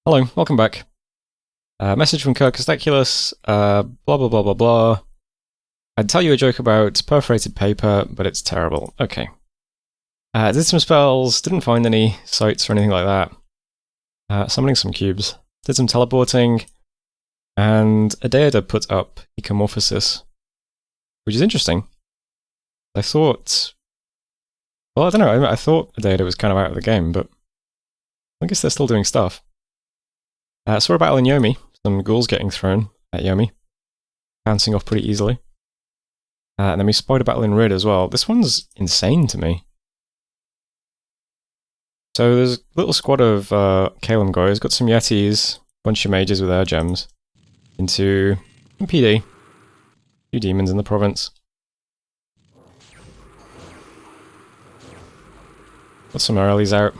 Hello, welcome back. Message from Kirkostaculis, blah blah blah blah blah. I'd tell you a joke about perforated paper, but it's terrible. Okay. Did some spells, didn't find any sites or anything like that. Summoning some cubes. Did some teleporting, and Uuodeouda put up Ecomorphosis, which is interesting. I thought... Well, I don't know, I thought Uuodeouda was kind of out of the game, but I guess they're still doing stuff. Saw a battle in Yomi, some ghouls getting thrown at Yomi, bouncing off pretty easily. And then we spied a battle in Rid as well. This one's insane to me. So there's a little squad of Kalem guys, got some Yetis, bunch of mages with air gems, into some PD, a few demons in the province. Got some earlies out.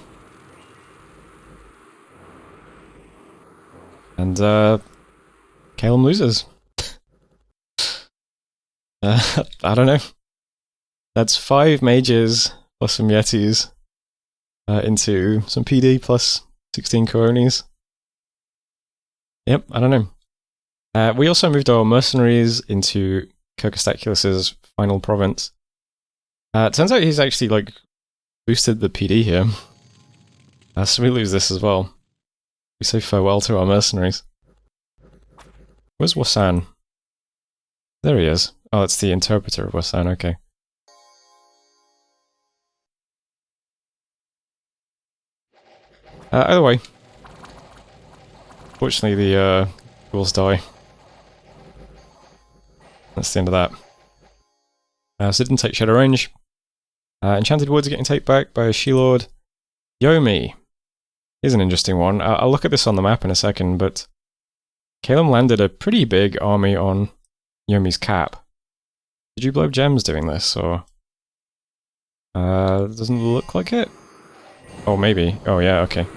And Kalem loses. I don't know. That's 5 mages plus some Yetis into some PD plus 16 Coronis. Yep, I don't know. We also moved our mercenaries into Kirkostaculis' final province. It turns out he's actually like boosted the PD here. So we lose this as well. We say farewell to our mercenaries. Where's Wasan? There he is. Oh, that's the interpreter of Wasan, okay. Either way. Fortunately, the ghouls die. That's the end of that. So it didn't take Shadow Range. Enchanted Woods are getting taken back by a She-Lord. Yomi. Here's an interesting one. I'll look at this on the map in a second, but Kalem landed a pretty big army on Yomi's cap. Did you blow gems doing this, or...? Doesn't look like it? Oh, maybe. Oh, yeah, okay.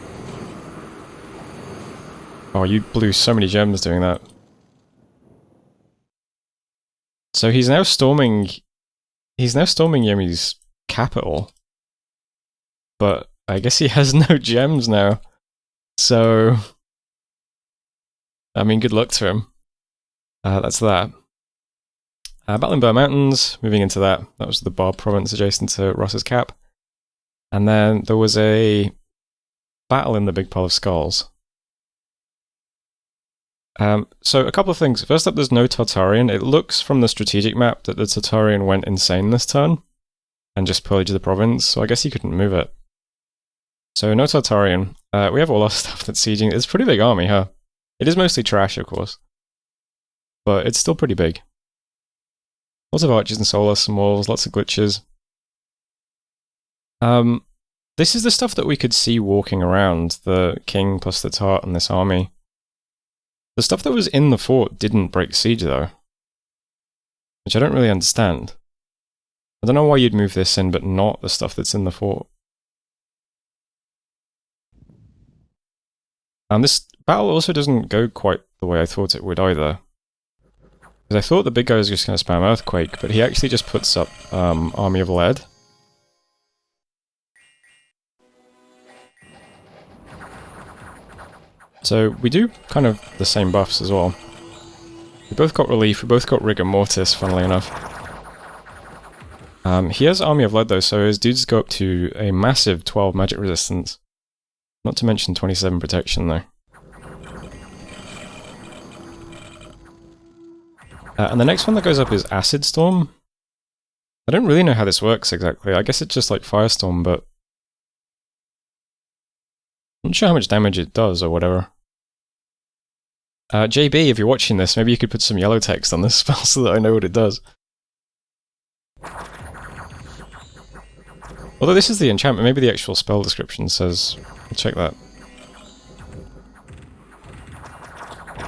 Oh, you blew so many gems doing that. So he's now storming... He's now storming Yomi's capital. But I guess he has no gems now. So... I mean, good luck to him. That's that. Battle in Burr Mountains, moving into that. That was the Barb province adjacent to Ross's cap. And then there was a battle in the Big Pile of Skulls. So a couple of things. First up, there's no Tartarian. It looks from the strategic map that the Tartarian went insane this turn and just pillaged the province, so I guess he couldn't move it. So no Tartarian. We have all our stuff that's sieging. It's a pretty big army, huh? It is mostly trash, of course. But it's still pretty big. Lots of archers and solar, some walls, lots of glitches. This is the stuff that we could see walking around, the king plus the Tart and this army. The stuff that was in the fort didn't break siege though. Which I don't really understand. I don't know why you'd move this in, but not the stuff that's in the fort. This battle also doesn't go quite the way I thought it would either. Because I thought the big guy was just going to spam Earthquake, but he actually just puts up Army of Lead. So we do kind of the same buffs as well. We both got Relief, we both got Rigor Mortis, funnily enough. He has Army of Lead though, so his dudes go up to a massive 12 magic resistance. Not to mention 27 protection though. And the next one that goes up is Acid Storm. I don't really know how this works exactly. I guess it's just like Firestorm, but... I'm not sure how much damage it does or whatever. JB, if you're watching this, maybe you could put some yellow text on this spell so that I know what it does. Although this is the enchantment, maybe the actual spell description says... I'll check that.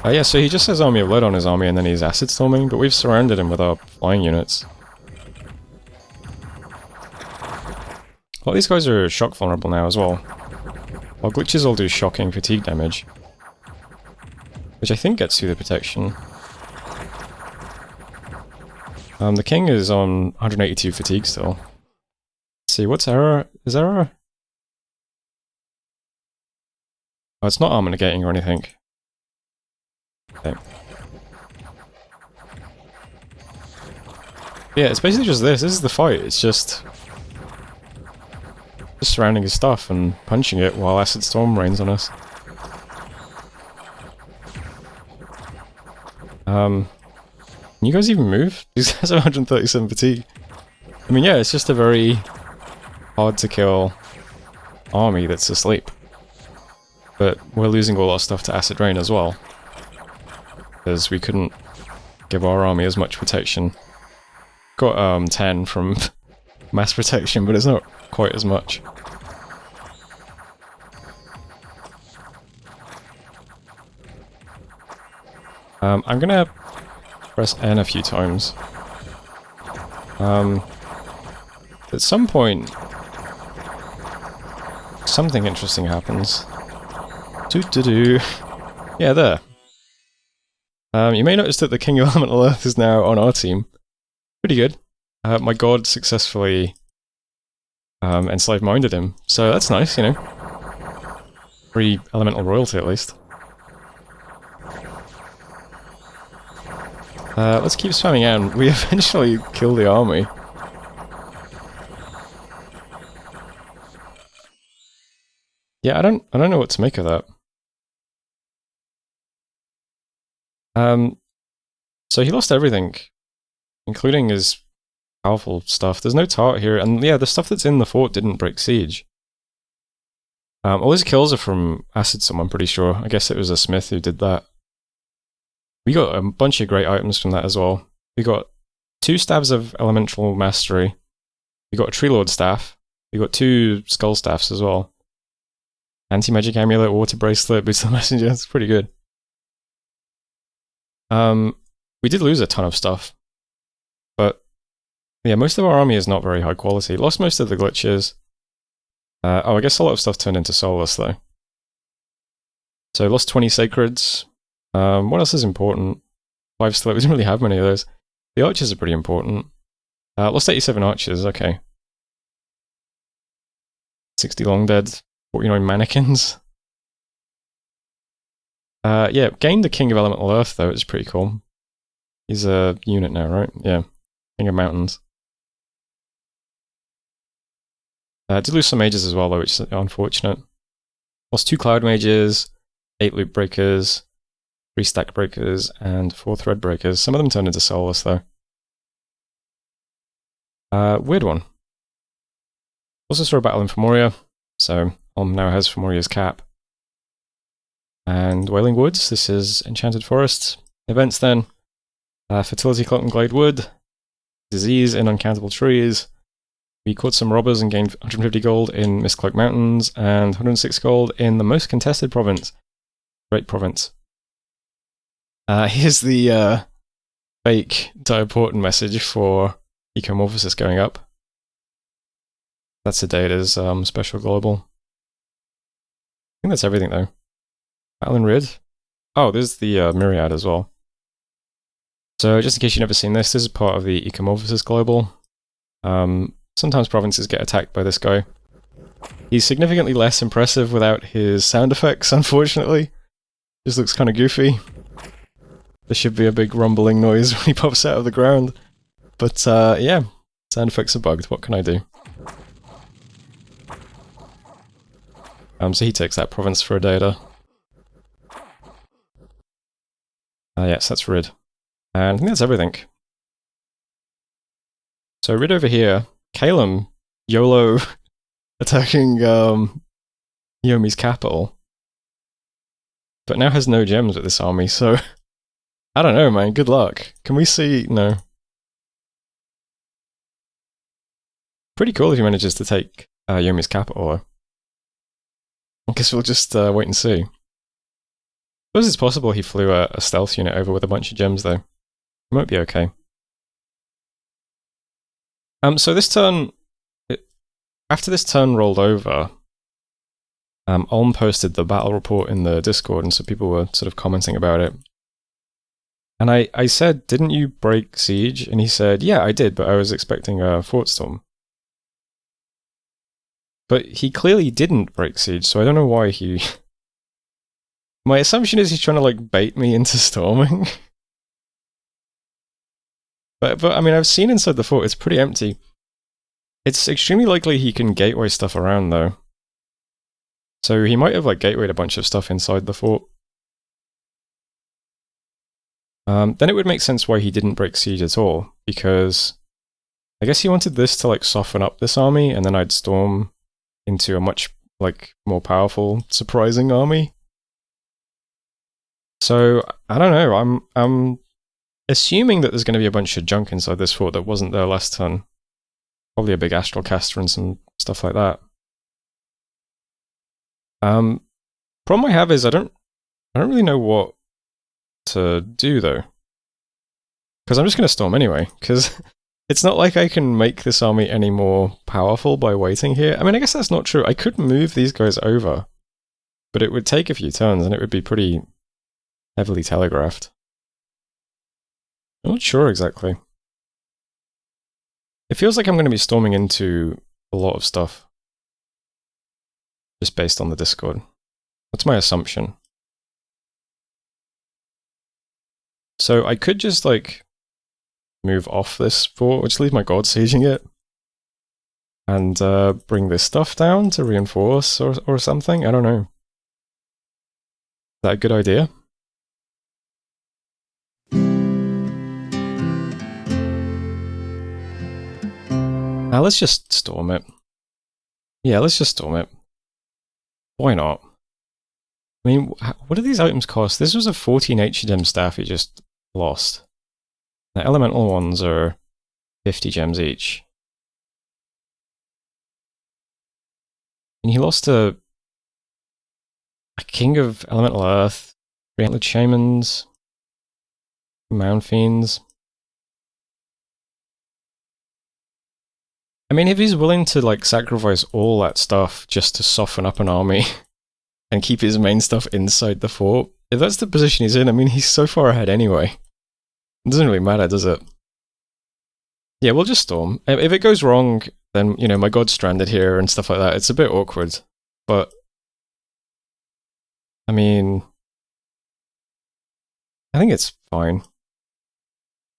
Yeah, so he just says Army of Lead on his army and then he's Acid Storming, but we've surrounded him with our flying units. Well, these guys are shock vulnerable now as well. While glitches all do shocking fatigue damage. Which I think gets through the protection. The king is on 182 fatigue still. Let's see, what's error? Is error? Oh, it's not armor negating or anything. Okay. Yeah, it's basically just this. This is the fight. It's just surrounding his stuff and punching it while Acid Storm rains on us. Can you guys even move? These guys have 137 fatigue. I mean, yeah, it's just a very hard to kill army that's asleep. But we're losing all our stuff to Acid Rain as well. Because we couldn't give our army as much protection. Got 10 from mass protection, but it's not quite as much. I'm gonna press N a few times. At some point, something interesting happens. Doo-doo-doo. Yeah, there. You may notice that the King of Elemental Earth is now on our team. Pretty good. My god successfully enslaved-minded him, so that's nice, you know. Free elemental royalty, at least. Let's keep spamming N. We eventually kill the army. Yeah, I don't know what to make of that. So he lost everything, including his powerful stuff. There's no tart here, and yeah, the stuff that's in the fort didn't break siege. All his kills are from Acid Storm, I'm pretty sure. I guess it was a smith who did that. We got a bunch of great items from that as well. We got 2 stabs of elemental mastery. We got a tree lord staff. We got 2 skull staffs as well. Anti-magic amulet, water bracelet, boots of the messenger. It's pretty good. We did lose a ton of stuff, but yeah, most of our army is not very high quality. Lost most of the glitches. Oh, I guess a lot of stuff turned into soulless though. So lost 20 sacreds. What else is important? 5 still. We didn't really have many of those. The archers are pretty important. Lost 87 archers. Okay. 60 long dead. 49 mannequins. Yeah, gained the King of Elemental Earth though, it's pretty cool. He's a unit now, right? Yeah. King of Mountains. Did lose some mages as well though, which is unfortunate. Lost 2 cloud mages, 8 loop breakers, 3 stack breakers, and 4 thread breakers. Some of them turned into soulless though. Weird one. Also saw a battle in Femoria, so Ulm now has Femoria's cap. And Wailing Woods, this is Enchanted Forests. Events then. Fertility Cloak and Glade Wood. Disease in Uncountable Trees. We caught some robbers and gained 150 gold in Mistcloak Mountains, and 106 gold in the most contested province. Great province. Here's the fake Diaportan message for Ecomorphosis going up. That's the data's special global. I think that's everything though. Battle in Rid. Oh, there's the Myriad as well. So just in case you've never seen this, this is part of the Ecomorphosis global. Sometimes provinces get attacked by this guy. He's significantly less impressive without his sound effects, unfortunately. Just looks kind of goofy. There should be a big rumbling noise when he pops out of the ground. But yeah, sound effects are bugged, what can I do? So he takes that province for a data. Yes, that's Rid. And I think that's everything. So Rid over here, Calum, YOLO, attacking Yomi's capital. But now has no gems with this army, so I don't know, man, good luck. Can we see? No. Pretty cool if he manages to take Yomi's capital, though. I guess we'll just wait and see. I suppose it's possible he flew a stealth unit over with a bunch of gems, though. It might be okay. So this turn, after this turn rolled over, Ulm posted the battle report in the Discord, and so people were sort of commenting about it. And I said, didn't you break siege? And he said, yeah, I did, but I was expecting a fort storm. But he clearly didn't break siege, so I don't know why he My assumption is he's trying to, like, bait me into storming. But I mean, I've seen inside the fort, it's pretty empty. It's extremely likely he can gateway stuff around, though. So he might have, like, gatewayed a bunch of stuff inside the fort. Then it would make sense why he didn't break siege at all, because I guess he wanted this to, like, soften up this army, and then I'd storm into a much, like, more powerful, surprising army. So, I don't know, I'm assuming that there's going to be a bunch of junk inside this fort that wasn't there last turn. Probably a big astral caster and some stuff like that. Problem I have is I don't really know what to do, though. Because I'm just going to storm anyway, because it's not like I can make this army any more powerful by waiting here. I mean, I guess that's not true. I could move these guys over, but it would take a few turns, and it would be pretty heavily telegraphed. I'm not sure exactly. It feels like I'm going to be storming into a lot of stuff. Just based on the Discord. That's my assumption. So I could just, like, move off this fort, or just leave my god sieging it. And bring this stuff down to reinforce or something? I don't know. Is that a good idea? Now let's just storm it. Yeah, let's just storm it. Why not? I mean, what do these items cost? This was a 14 HDM staff he just lost. The elemental ones are 50 gems each. And he lost a King of Elemental Earth, 300 Shamans, Mound Fiends. I mean, if he's willing to, like, sacrifice all that stuff just to soften up an army and keep his main stuff inside the fort, if that's the position he's in, I mean, he's so far ahead anyway. It doesn't really matter, does it? Yeah, we'll just storm. If it goes wrong, then, you know, my god's stranded here and stuff like that. It's a bit awkward, but I mean, I think it's fine.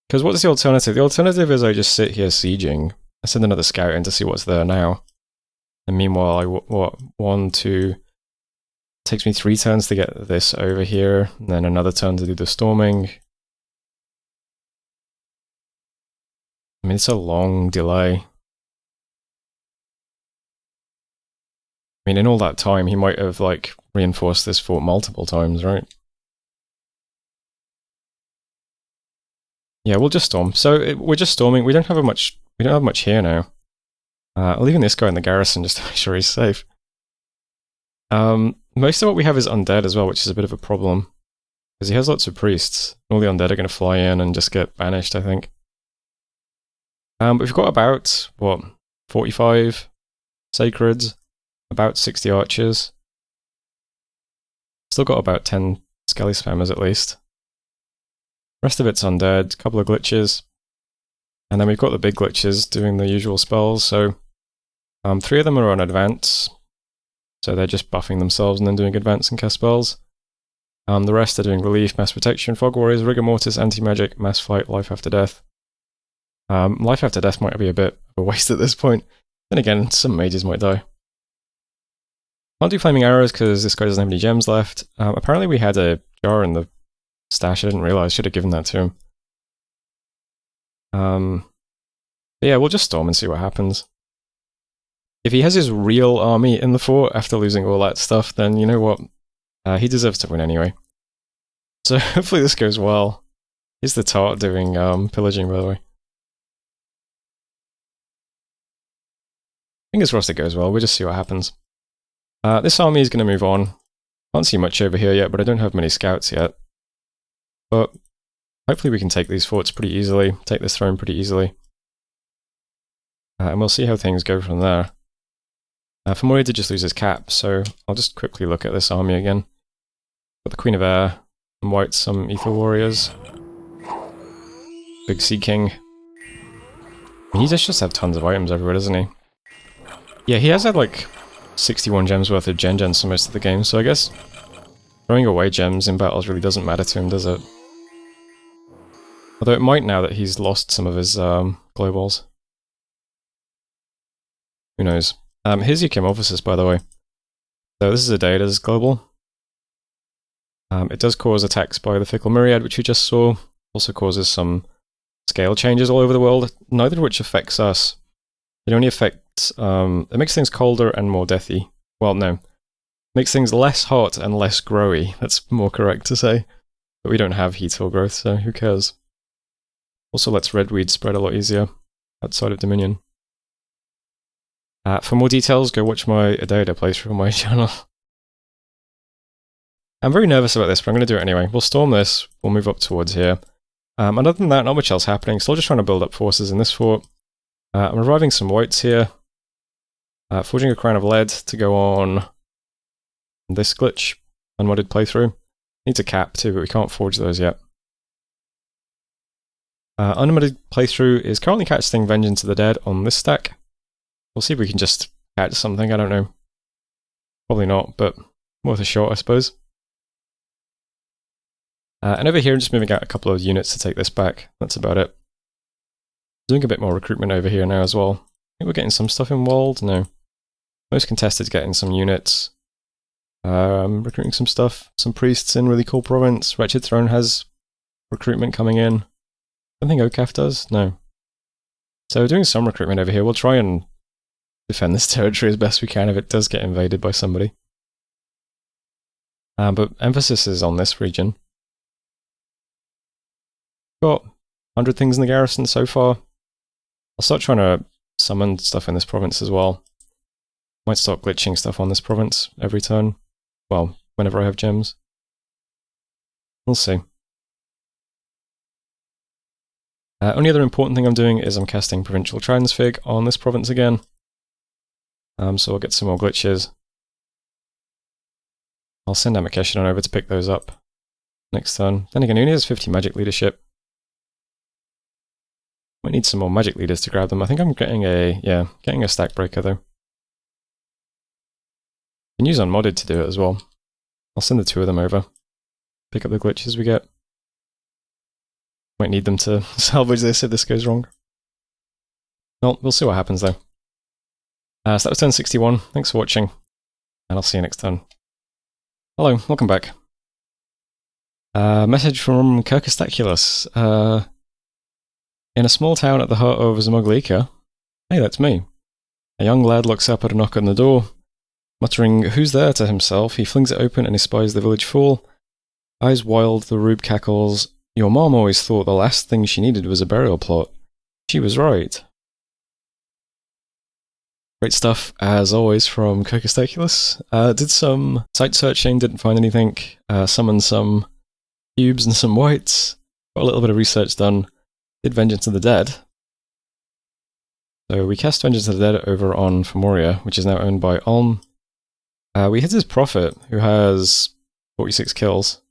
Because what's the alternative? The alternative is I just sit here sieging. I send another scout in to see what's there now. And meanwhile, one, two... takes me 3 turns to get this over here, and then another turn to do the storming. I mean, it's a long delay. I mean, in all that time, he might have, like, reinforced this fort multiple times, right? Yeah, we'll just storm. So, we're just storming. We don't have much here now. Leaving this guy in the garrison just to make sure he's safe. Most of what we have is undead as well, which is a bit of a problem. Because he has lots of priests. All the undead are going to fly in and just get banished, I think. But we've got about, what, 45 sacreds, about 60 archers. Still got about 10 skelly spammers at least. Rest of it's undead, couple of glitches. And then we've got the big glitches doing the usual spells, so 3 of them are on advance. So they're just buffing themselves and then doing advance and cast spells. The rest are doing relief, mass protection, fog warriors, rigor mortis, anti-magic, mass flight, life after death. Life after death might be a bit of a waste at this point. Then again, some mages might die. Can't do flaming arrows because this guy doesn't have any gems left. Apparently we had a jar in the stash, I didn't realize, should have given that to him. Yeah, we'll just storm and see what happens. If he has his real army in the fort after losing all that stuff, then you know what? He deserves to win anyway. So hopefully this goes well. Here's the tart doing pillaging, by the way. Fingers crossed it goes well, we'll just see what happens. This army is going to move on. Can't see much over here yet, but I don't have many scouts yet. But hopefully we can take these forts pretty easily, take this throne pretty easily. And we'll see how things go from there. Famori did just lose his cap, so I'll just quickly look at this army again. Got the Queen of Air, some whites, some Ether Warriors. Big Sea King. He does just have tons of items everywhere, doesn't he? Yeah, he has had like 61 gems worth of Gen for most of the game, so I guess Throwing away gems in battles really doesn't matter to him, does it? Although it might now that he's lost some of his glow balls. Who knows? Here's your Chemophysys, by the way. So this is a Deita's global. It does cause attacks by the Fickle Myriad, which we just saw. Also causes some scale changes all over the world, neither of which affects us. It only affects... it makes things colder and more deathy. Well, no. Makes things less hot and less growy. That's more correct to say. But we don't have heat or growth, so who cares? Also lets redweed spread a lot easier outside of Dominion. For more details, go watch my Uuodeouda playthrough on my channel. I'm very nervous about this, but I'm going to do it anyway. We'll storm this, we'll move up towards here. And other than that, not much else happening. Still just trying to build up forces in this fort. I'm reviving some whites here. Forging a Crown of Lead to go on this glitch, unmodded playthrough. Needs a cap too, but we can't forge those yet. Unmodded playthrough is currently casting Vengeance of the Dead on this stack. We'll see if we can just catch something, I don't know. Probably not, but worth a shot, I suppose. And over here, I'm just moving out a couple of units to take this back. That's about it. Doing a bit more recruitment over here now as well. I think we're getting some stuff in Wald. No. Most Contested's getting some units. Recruiting some stuff. Some priests in really cool province. Wretched Throne has recruitment coming in. I don't think Ocaf does. No. So doing some recruitment over here. We'll try and defend this territory as best we can if it does get invaded by somebody. But emphasis is on this region. Got 100 things in the garrison so far. I'll start trying to summon stuff in this province as well. Might start glitching stuff on this province every turn. Well, whenever I have gems. We'll see. Only other important thing I'm doing is I'm casting Provincial Transfig on this province again. So I'll get some more glitches. I'll send Amakeshinon over to pick those up next turn. Then again, he only has 50 magic leadership. Might need some more magic leaders to grab them. I think I'm getting a stack breaker though. Can use unmodded to do it as well. I'll send the two of them over. Pick up the glitches we get. Might need them to salvage this if this goes wrong. Well, we'll see what happens though. So that was turn 61. Thanks for watching, and I'll see you next turn. Hello, welcome back. Message from Kirkostaculis. In a small town at the heart of Szumogliika. Hey, that's me. A young lad looks up at a knock on the door. Muttering, "Who's there?" to himself, he flings it open and espies the village fool. Eyes wild, the rube cackles. Your mom always thought the last thing she needed was a burial plot. She was right. Great stuff, as always, from Kirkostaculis. Did some site searching, didn't find anything. Summoned some cubes and some whites. Got a little bit of research done. Did Vengeance of the Dead. So we cast Vengeance of the Dead over on Femoria, which is now owned by Ulm. We hit his Prophet, who has 46 kills.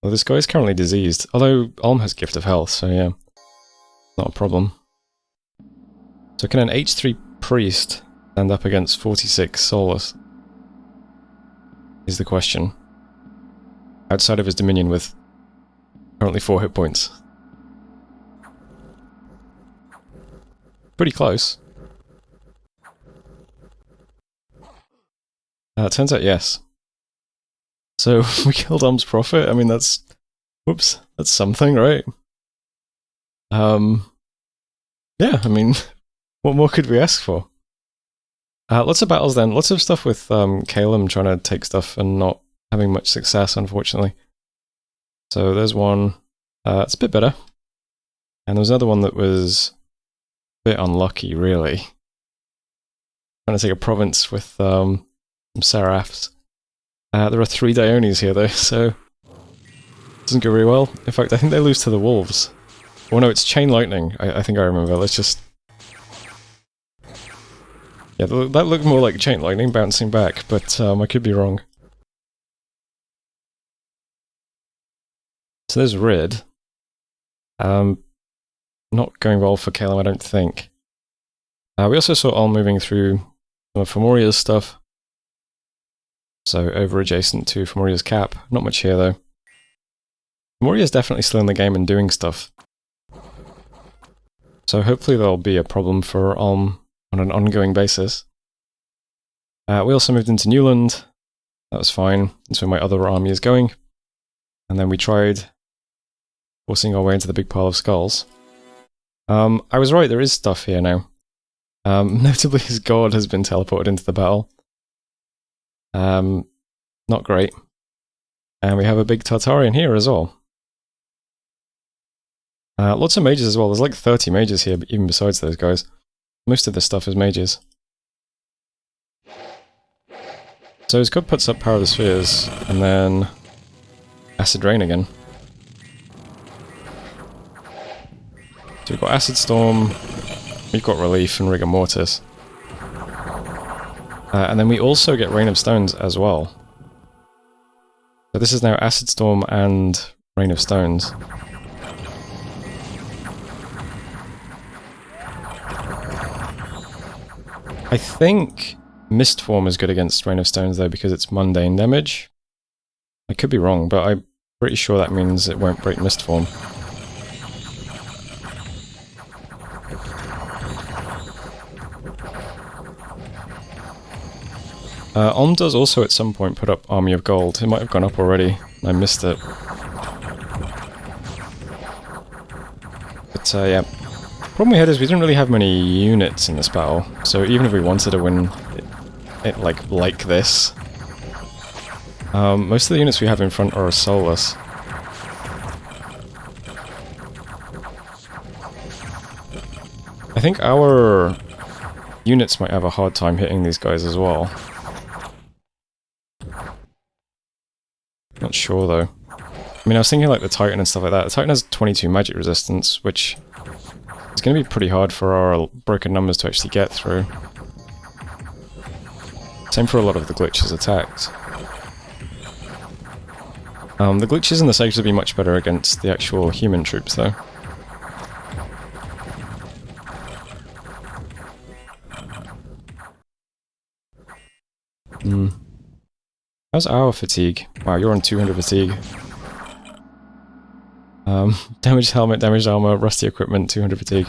Well, this guy is currently diseased, although Ulm has Gift of Health, so yeah, not a problem. So can an H3 Priest stand up against 46 Soulless? Is the question. Outside of his Dominion with currently 4 hit points. Pretty close. Turns out yes. So we killed Ulm's Prophet. I mean, that's... Whoops. That's something, right? Yeah, I mean, what more could we ask for? Lots of battles then. Lots of stuff with Calum trying to take stuff and not having much success, unfortunately. So there's one. It's a bit better. And there was another one that was a bit unlucky, really. Trying to take a province with some Seraphs. There are 3 Dionis here though, so it doesn't go very well. In fact, I think they lose to the Wolves. Oh no, it's Chain Lightning, I think I remember. Let's just... Yeah, that looked more like Chain Lightning bouncing back, but I could be wrong. So there's Rid. Not going well for Calum, I don't think. We also saw Ulm moving through some of Femoria's stuff. So over adjacent to Fomoria's cap. Not much here though. Fomoria's definitely still in the game and doing stuff. So hopefully there'll be a problem for Ulm on an ongoing basis. We also moved into Newland. That was fine. That's where my other army is going. And then we tried forcing our way into the big pile of skulls. I was right, there is stuff here now. Notably his god has been teleported into the battle. Not great. And we have a big Tartarian here as well. Lots of mages as well. There's like 30 mages here, even besides those guys. Most of this stuff is mages. So his god puts up Power of the Spheres, and then Acid Rain again. So we've got Acid Storm, we've got Relief and Rigor Mortis. And then we also get Rain of Stones as well. So this is now Acid Storm and Rain of Stones. I think Mist Form is good against Rain of Stones though, because it's mundane damage. I could be wrong, but I'm pretty sure that means it won't break Mist Form. Ulm does also at some point put up Army of Gold. It might have gone up already, I missed it. But yeah, the problem we had is we didn't really have many units in this battle, so even if we wanted to win it like this, most of the units we have in front are soulless. I think our units might have a hard time hitting these guys as well. Not sure though. I mean, I was thinking like the Titan and stuff like that. The Titan has 22 magic resistance, which is going to be pretty hard for our broken numbers to actually get through. Same for a lot of the glitches attacked. The glitches and the saves would be much better against the actual human troops though. How's our fatigue? Wow, you're on 200 fatigue. Damaged helmet, damaged armor, rusty equipment, 200 fatigue.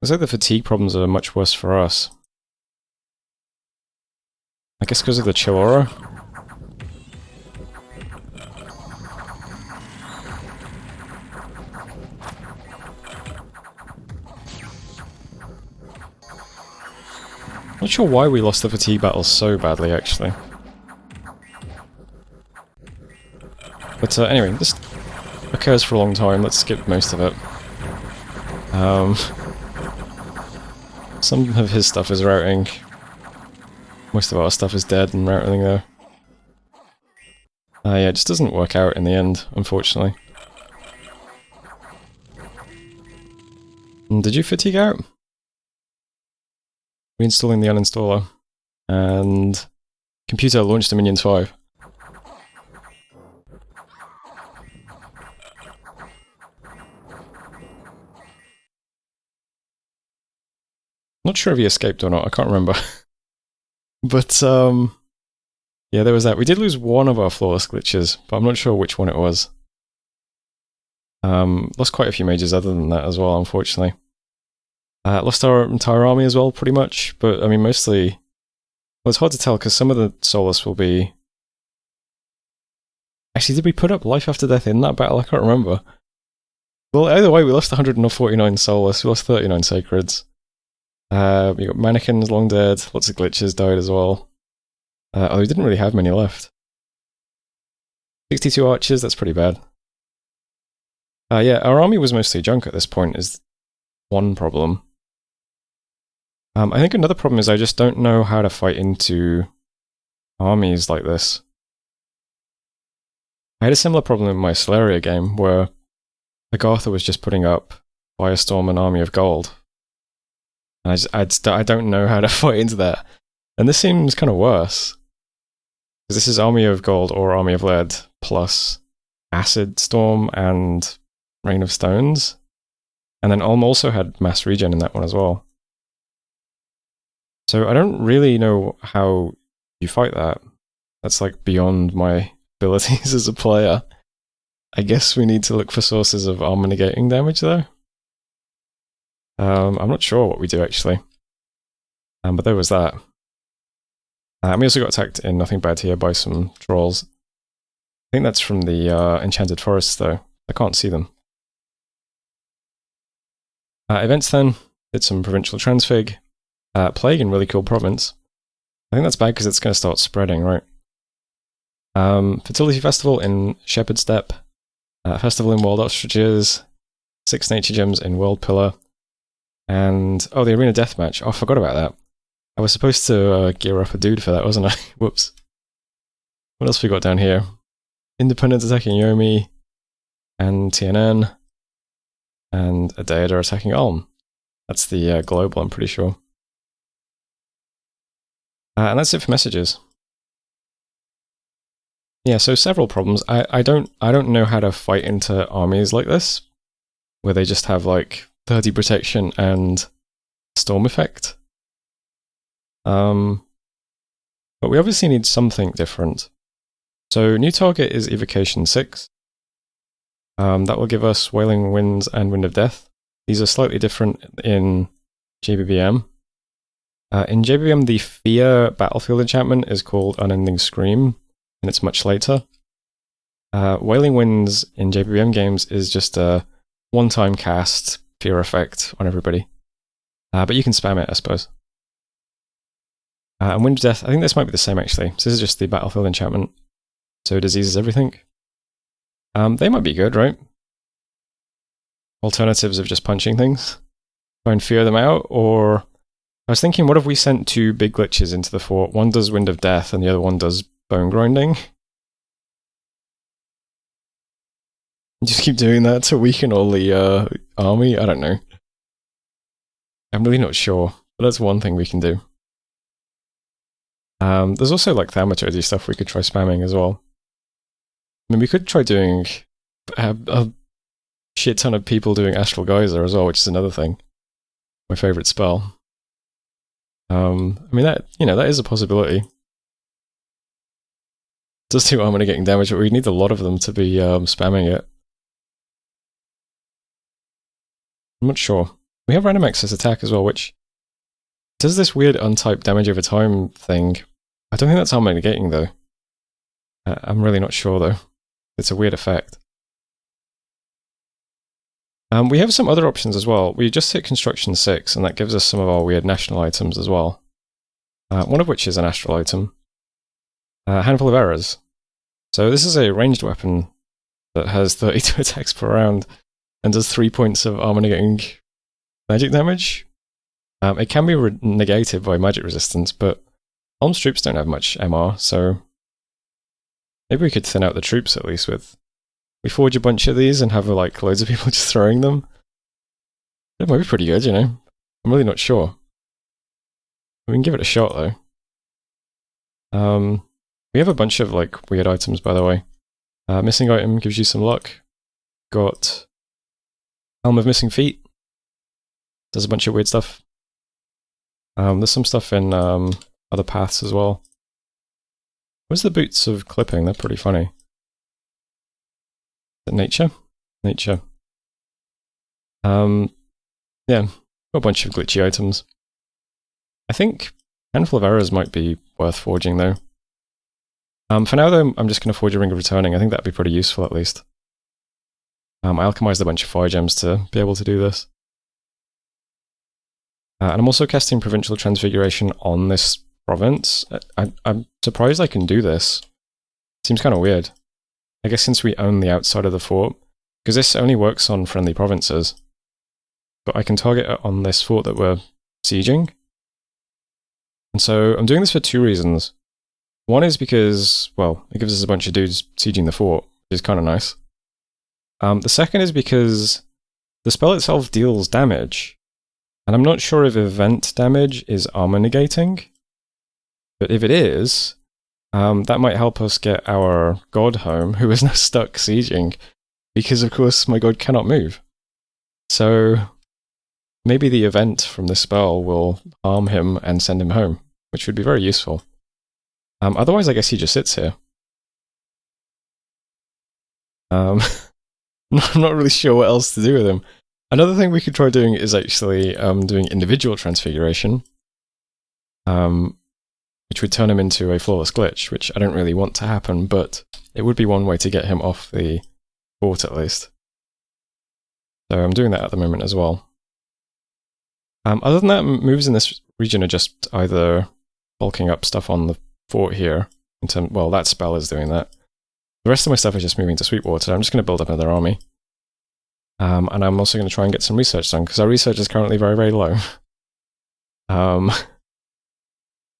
Looks like the fatigue problems are much worse for us. I guess because of the chill aura. Not sure why we lost the fatigue battle so badly, actually. But anyway, this occurs for a long time. Let's skip most of it. Some of his stuff is routing. Most of our stuff is dead and routing though. Yeah, it just doesn't work out in the end, unfortunately. Did you fatigue out? Reinstalling the uninstaller. And computer launch Dominions 5. Not sure if he escaped or not, I can't remember. But, yeah, there was that. We did lose one of our flawless glitches, but I'm not sure which one it was. Lost quite a few mages other than that as well, unfortunately. Lost our entire army as well, pretty much, but I mean, mostly... Well, it's hard to tell, because some of the soulless will be... Actually, did we put up life after death in that battle? I can't remember. Well, either way, we lost 149 soulless, we lost 39 sacreds. We got mannequins long dead, lots of glitches died as well. Oh, we didn't really have many left. 62 archers, that's pretty bad. Yeah, our army was mostly junk at this point, is one problem. I think another problem is I just don't know how to fight into armies like this. I had a similar problem in my Solaria game, where Agartha was just putting up Firestorm and Army of Gold. And I don't know how to fight into that. And this seems kind of worse. Because this is Army of Gold or Army of Lead plus Acid Storm and Rain of Stones. And then Ulm also had mass regen in that one as well. So I don't really know how you fight that. That's like beyond my abilities as a player. I guess we need to look for sources of armor negating damage though. I'm not sure what we do actually. But there was that. We also got attacked in Nothing Bad Here by some trolls. I think that's from the Enchanted Forests though. I can't see them. Events then, did some provincial transfig. Plague in really cool province. I think that's bad because it's going to start spreading, right? Fertility Festival in Shepherd Steppe. Festival in Wild Ostriches. 6 nature gems in World Pillar. And, oh, the Arena Deathmatch. Oh, I forgot about that. I was supposed to gear up a dude for that, wasn't I? Whoops. What else we got down here? Independents attacking Yomi. And TNN. And a Deida attacking Ulm. That's the global, I'm pretty sure. And that's it for messages. Yeah, so several problems. I don't know how to fight into armies like this, where they just have like 30 protection and storm effect. But we obviously need something different. So new target is Evocation 6. That will give us Wailing Winds and Wind of Death. These are slightly different in JBBM. In JBBM, the Fear battlefield enchantment is called Unending Scream, and it's much later. Wailing Winds in JBBM games is just a one-time cast Fear effect on everybody. But you can spam it, I suppose. And Wind of Death, I think this might be the same actually. So this is just the battlefield enchantment. So diseases everything. They might be good, right? Alternatives of just punching things. Try and fear them out, or... I was thinking, what if we sent 2 big glitches into the fort? One does Wind of Death, and the other one does Bone Grinding. Just keep doing that to weaken all the army? I don't know. I'm really not sure, but that's one thing we can do. There's also like thaumaturgy stuff we could try spamming as well. I mean, we could try doing a shit ton of people doing Astral Geyser as well, which is another thing. My favourite spell. I mean, that is a possibility. It does do armor getting damage, but we need a lot of them to be spamming it. I'm not sure. We have random access attack as well, which does this weird untyped damage over time thing. I don't think that's armor negating though. I'm really not sure though. It's a weird effect. We have some other options as well. We just hit Construction 6, and that gives us some of our weird national items as well. One of which is an astral item. Handful of Errors. So this is a ranged weapon that has 32 attacks per round, and does 3 points of armor negating magic damage. It can be negated by magic resistance, but Ulm's troops don't have much MR, so maybe we could thin out the troops at least with... We forge a bunch of these and have like loads of people just throwing them. That might be pretty good, you know. I'm really not sure. We can give it a shot though. We have a bunch of like weird items, by the way. Missing item gives you some luck. Got Helm of Missing Feet. Does a bunch of weird stuff. There's some stuff in other paths as well. Where's the Boots of Clipping? They're pretty funny. Is it nature? Nature. Yeah, got a bunch of glitchy items. I think Handful of Errors might be worth forging though. For now though, I'm just going to forge a Ring of Returning. I think that'd be pretty useful at least. I alchemized a bunch of fire gems to be able to do this. And I'm also casting Provincial Transfiguration on this province. I'm surprised I can do this. Seems kind of weird. I guess since we own the outside of the fort, because this only works on friendly provinces. But I can target it on this fort that we're sieging. And so I'm doing this for 2 reasons. One is because, well, it gives us a bunch of dudes sieging the fort, which is kind of nice. The second is because the spell itself deals damage. And I'm not sure if event damage is armor negating. But if it is, that might help us get our god home, who is now stuck sieging. because of course my god cannot move. So maybe the event from this spell will harm him and send him home, which would be very useful. Otherwise, I guess he just sits here. I'm not really sure what else to do with him. Another thing we could try doing is actually doing individual transfiguration, which would turn him into a flawless glitch, which I don't really want to happen, but it would be one way to get him off the fort at least. So I'm doing that at the moment as well. Other than that, moves in this region are just either bulking up stuff on the fort here, well, that spell is doing that. The rest of my stuff is just moving to Sweetwater. I'm just going to build up another army. And I'm also going to try and get some research done, because our research is currently very, very low.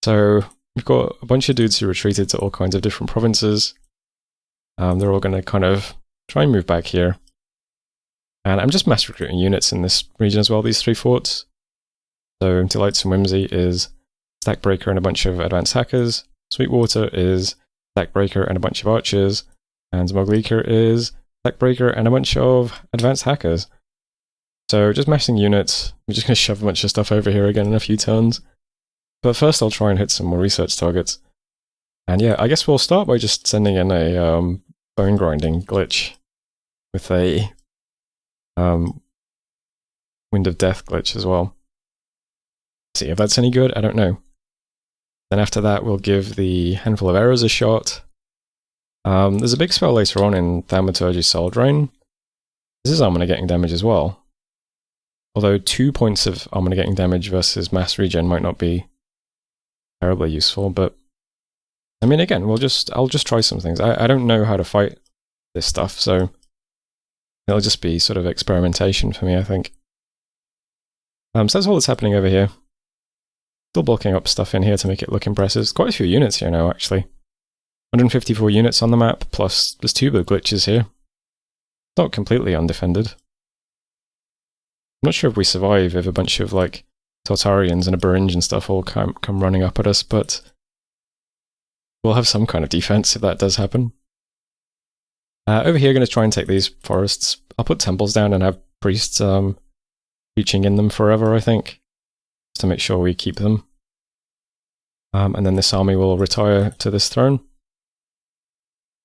So we've got a bunch of dudes who retreated to all kinds of different provinces. They're all going to kind of try and move back here. And I'm just mass recruiting units in this region as well, these 3 forts. So Delights and Whimsy is Stackbreaker and a bunch of advanced hackers. Sweetwater is Stackbreaker and a bunch of archers. And Szumogliika is Stackbreaker and a bunch of advanced hackers. So just massing units. We're just going to shove a bunch of stuff over here again in a few turns. But first I'll try and hit some more research targets. And yeah, I guess we'll start by just sending in a bone grinding glitch with a Wind of Death glitch as well. See if that's any good, I don't know. Then after that we'll give the Handful of Errors a shot. There's a big spell later on in Thaumaturgy Soul Drain. This is armor negating damage as well. Although 2 points of armor negating damage versus mass regen might not be terribly useful, but I mean, again, I'll just try some things. I don't know how to fight this stuff, so it'll just be sort of experimentation for me, I think. So that's all that's happening over here. Still bulking up stuff in here to make it look impressive. There's quite a few units here now, actually. 154 units on the map, plus there's 2 big glitches here. Not completely undefended. I'm not sure if we survive if a bunch of, like, Tartarians and a Beringe and stuff all come running up at us, but we'll have some kind of defense if that does happen. Over here, going to try and take these forests. I'll put temples down and have priests preaching in them forever, I think, just to make sure we keep them. And then this army will retire to this throne.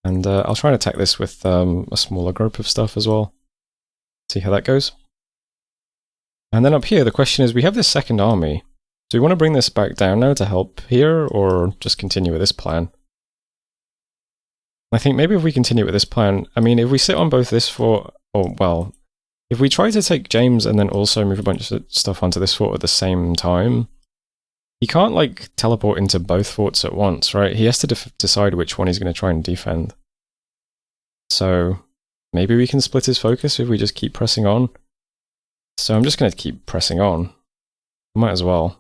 And I'll try and attack this with a smaller group of stuff as well. See how that goes. And then up here, the question is, we have this second army. Do we want to bring this back down now to help here, or just continue with this plan? I think maybe if we continue with this plan, I mean, if we sit on both this fort, or, well, if we try to take James and then also move a bunch of stuff onto this fort at the same time, he can't, like, teleport into both forts at once, right? He has to decide which one he's going to try and defend. So, maybe we can split his focus if we just keep pressing on. So I'm just going to keep pressing on. Might as well.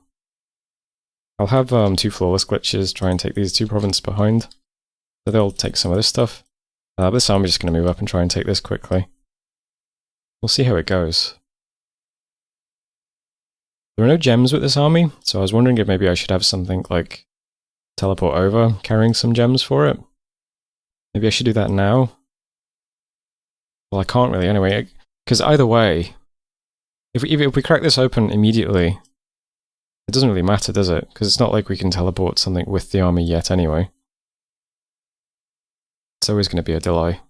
I'll have 2 flawless glitches, try and take these 2 provinces behind. So they'll take some of this stuff. This army's just going to move up and try and take this quickly. We'll see how it goes. There are no gems with this army, so I was wondering if maybe I should have something like teleport over, carrying some gems for it. Maybe I should do that now. Well, I can't really anyway, because either way, if we crack this open immediately, it doesn't really matter, does it? Because it's not like we can teleport something with the army yet anyway. It's always going to be a delay.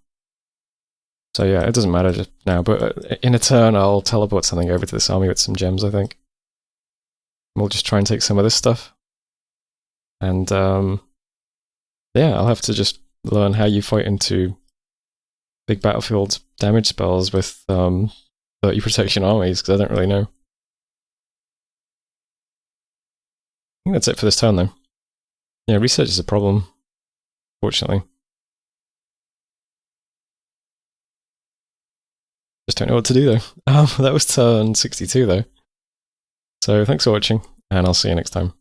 So yeah, it doesn't matter just now, but in a turn I'll teleport something over to this army with some gems, I think. We'll just try and take some of this stuff. And yeah, I'll have to just learn how you fight into big battlefield damage spells with 30 protection armies, because I don't really know. I think that's it for this turn, though. Yeah, research is a problem, fortunately. Just don't know what to do, though. That was turn 62, though. So thanks for watching, and I'll see you next time.